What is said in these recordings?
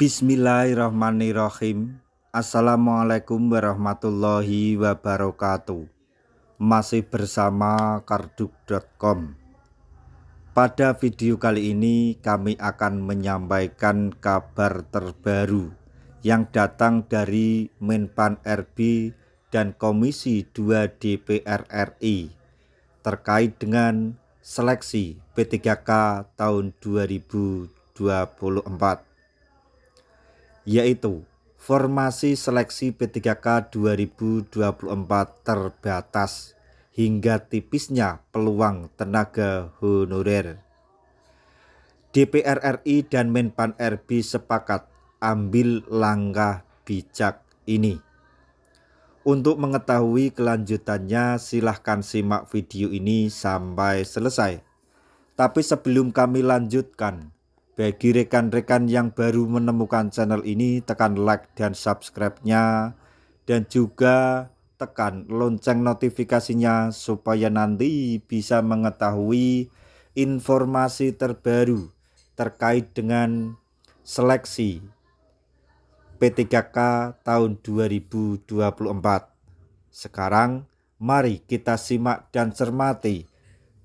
Bismillahirrahmanirrahim. Assalamualaikum warahmatullahi wabarakatuh. Masih bersama karduk.com. Pada video kali ini kami akan menyampaikan kabar terbaru yang datang dari Menpan RB dan Komisi 2 DPR RI terkait dengan seleksi P3K tahun 2024, yaitu formasi seleksi P3K 2024 terbatas hingga tipisnya peluang tenaga honorer. DPR RI dan Menpan RB sepakat ambil langkah bijak ini. Untuk mengetahui kelanjutannya, silahkan simak video ini sampai selesai. Tapi sebelum kami lanjutkan, bagi rekan-rekan yang baru menemukan channel ini, tekan like dan subscribe-nya, dan juga tekan lonceng notifikasinya supaya nanti bisa mengetahui informasi terbaru terkait dengan seleksi P3K tahun 2024. Sekarang mari kita simak dan cermati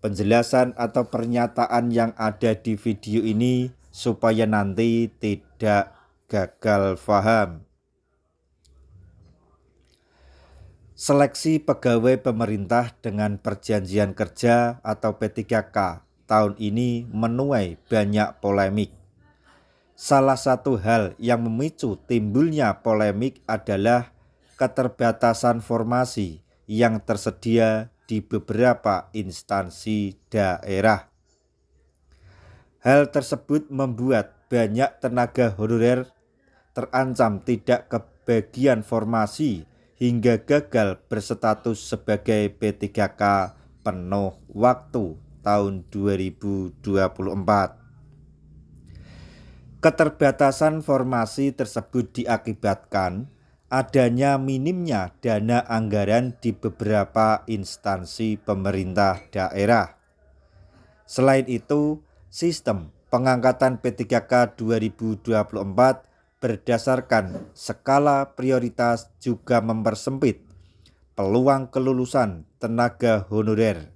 penjelasan atau pernyataan yang ada di video ini supaya nanti tidak gagal paham. Seleksi pegawai pemerintah dengan perjanjian kerja atau P3K tahun ini menuai banyak polemik. Salah satu hal yang memicu timbulnya polemik adalah keterbatasan formasi yang tersedia di beberapa instansi daerah. Hal tersebut membuat banyak tenaga honorer terancam tidak kebagian formasi hingga gagal berstatus sebagai P3K penuh waktu tahun 2024. Keterbatasan formasi tersebut diakibatkan adanya minimnya dana anggaran di beberapa instansi pemerintah daerah. Selain itu, sistem pengangkatan P3K 2024 berdasarkan skala prioritas juga mempersempit peluang kelulusan tenaga honorer.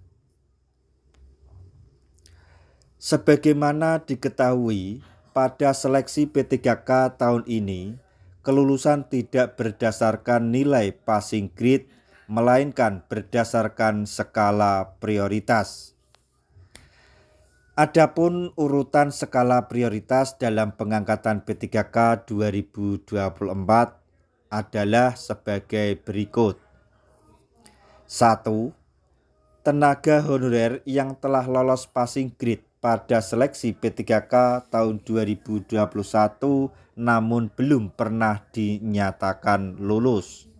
Sebagaimana diketahui, pada seleksi P3K tahun ini, kelulusan tidak berdasarkan nilai passing grade, melainkan berdasarkan skala prioritas. Adapun urutan skala prioritas dalam pengangkatan P3K 2024 adalah sebagai berikut. 1. Tenaga honorer yang telah lolos passing grade pada seleksi P3K tahun 2021 namun belum pernah dinyatakan lulus.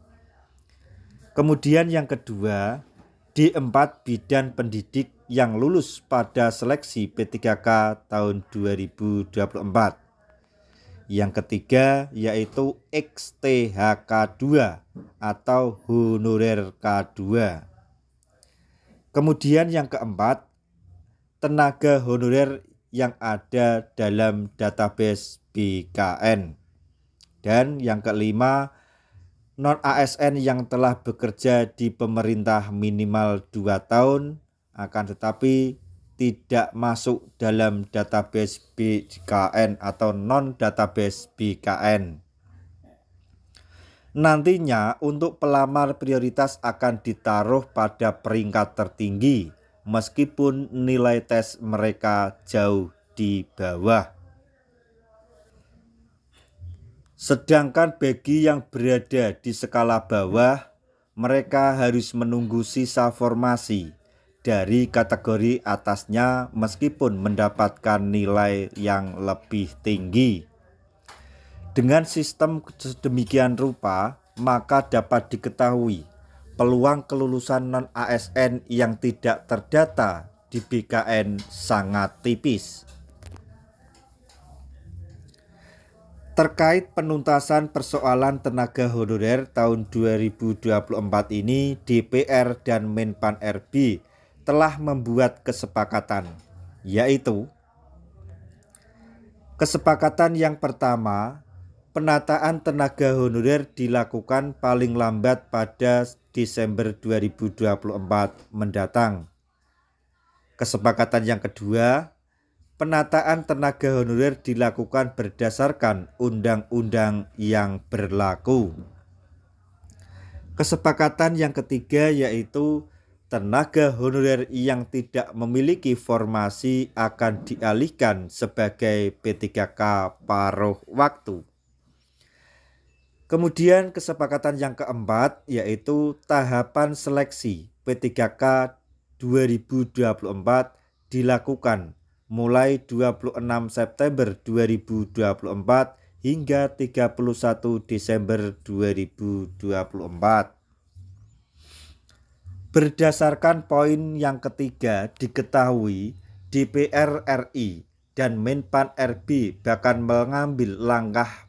Kemudian yang kedua, D4 bidan pendidik yang lulus pada seleksi P3K tahun 2024. Yang ketiga yaitu XTHK2 atau honorer K2. Kemudian yang keempat, tenaga honorer yang ada dalam database BKN. Dan yang kelima, non-ASN yang telah bekerja di pemerintah minimal 2 tahun akan tetapi tidak masuk dalam database BKN atau non-database BKN. Nantinya untuk pelamar prioritas akan ditaruh pada peringkat tertinggi meskipun nilai tes mereka jauh di bawah. Sedangkan bagi yang berada di skala bawah, mereka harus menunggu sisa formasi dari kategori atasnya meskipun mendapatkan nilai yang lebih tinggi. Dengan sistem sedemikian rupa, maka dapat diketahui peluang kelulusan non-ASN yang tidak terdata di BKN sangat tipis. Terkait penuntasan persoalan tenaga honorer tahun 2024 ini, DPR dan Menpan RB telah membuat kesepakatan, yaitu kesepakatan yang pertama, penataan tenaga honorer dilakukan paling lambat pada Desember 2024 mendatang. Kesepakatan yang kedua, penataan tenaga honorer dilakukan berdasarkan undang-undang yang berlaku. Kesepakatan yang ketiga yaitu tenaga honorer yang tidak memiliki formasi akan dialihkan sebagai P3K paruh waktu. Kemudian kesepakatan yang keempat yaitu tahapan seleksi P3K 2024 dilakukan mulai 26 September 2024 hingga 31 Desember 2024. Berdasarkan poin yang ketiga, diketahui DPR RI dan Menpan RB bahkan mengambil langkah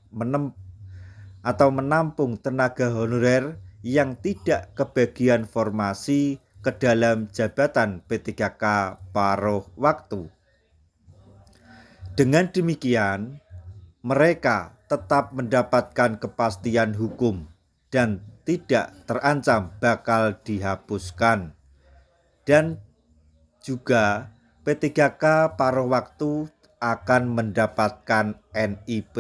menampung tenaga honorer yang tidak kebagian formasi ke dalam jabatan P3K paruh waktu. Dengan demikian, mereka tetap mendapatkan kepastian hukum dan tidak terancam bakal dihapuskan. Dan juga P3K paruh waktu akan mendapatkan NIP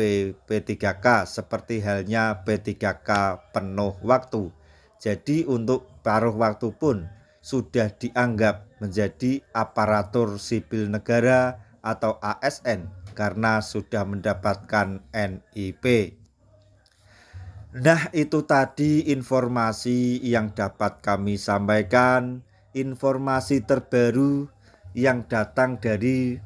P3K seperti halnya P3K penuh waktu. Jadi untuk paruh waktu pun sudah dianggap menjadi aparatur sipil negara atau ASN karena sudah mendapatkan NIP. Nah, itu tadi informasi yang dapat kami sampaikan, informasi terbaru yang datang dari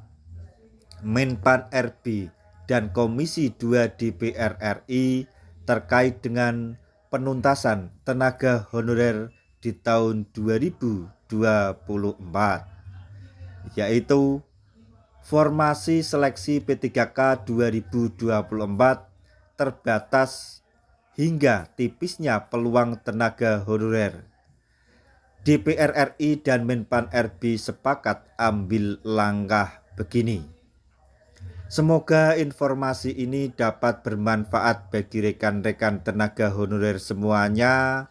Menpan RB dan Komisi 2 DPR RI terkait dengan penuntasan tenaga honorer di tahun 2024, yaitu formasi seleksi P3K 2024 terbatas hingga tipisnya peluang tenaga honorer. DPR RI dan Menpan RB sepakat ambil langkah begini. Semoga informasi ini dapat bermanfaat bagi rekan-rekan tenaga honorer semuanya.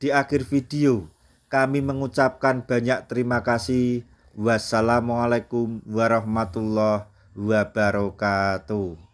Di akhir video, kami mengucapkan banyak terima kasih. Wassalamualaikum warahmatullahi wabarakatuh.